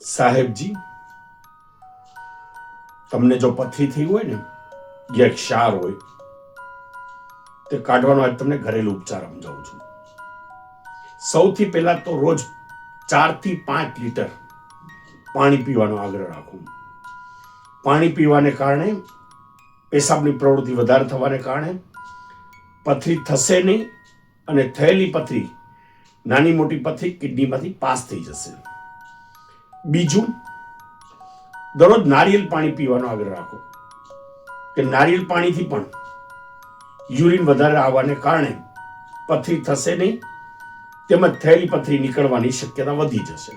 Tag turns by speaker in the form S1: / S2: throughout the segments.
S1: સાહેબજી, તમને જો પથરી થઈ હોય ને, જે ક્ષાર હોય તે કાઢવાનો આજ તમને ઘરેલું ઉપચાર સમજાવું છું. સૌથી પહેલા તો રોજ 4 થી 5 લીટર પાણી પીવાનો આગ્રહ રાખો. પાણી પીવાને કારણે પેશાબની પ્રવૃત્તિ વધારે થવાને કારણે પથરી થશે નહીં અને થયેલી પથરી, નાની મોટી પથરી કિડનીમાંથી પાસ થઈ જશે. બીજું, દરરોજ નારિયેળ પાણી પીવાનો આગ્રહ રાખો કે નારિયેળ પાણીથી પણ યુરિન વધારે આવવાને કારણે પથરી થશે નહીં, તેમજ થયેલી પથરી નીકળવાની શક્યતા વધી જશે.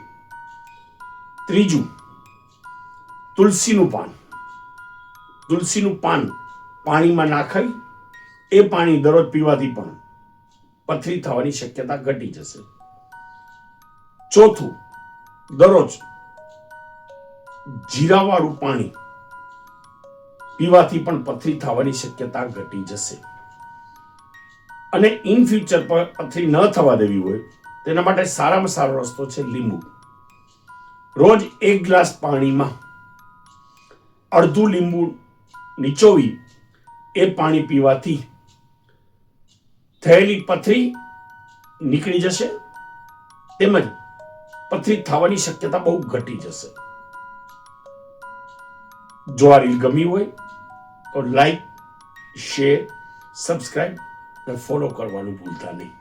S1: ત્રીજું, તુલસીનું પાન પાણીમાં નાખાઈ એ પાણી દરરોજ પીવાથી પણ પથરી થવાની શક્યતા ઘટી જશે. ચોથું, દરરોજ જીરાવાળું પાણી પીવાથી પણ પથરી થવાની શક્યતા ઘટી જશે. અને ઇન ફ્યુચર પર પથરી ન થવા દેવી હોય તેના માટે સારામાં સારો રસ્તો છે લીંબુ. રોજ 1 ગ્લાસ પાણીમાં અડધું લીંબુ નીચોવી એ પાણી પીવાથી થયેલી પથરી નીકળી જશે, તેમજ પથરી થવાની શક્યતા બહુ ઘટી જશે. જો આ રીલ ગમી હોય તો લાઈક, શેર, સબસ્ક્રાઇબ અને ફોલો કરવાનું ભૂલતા નહીં.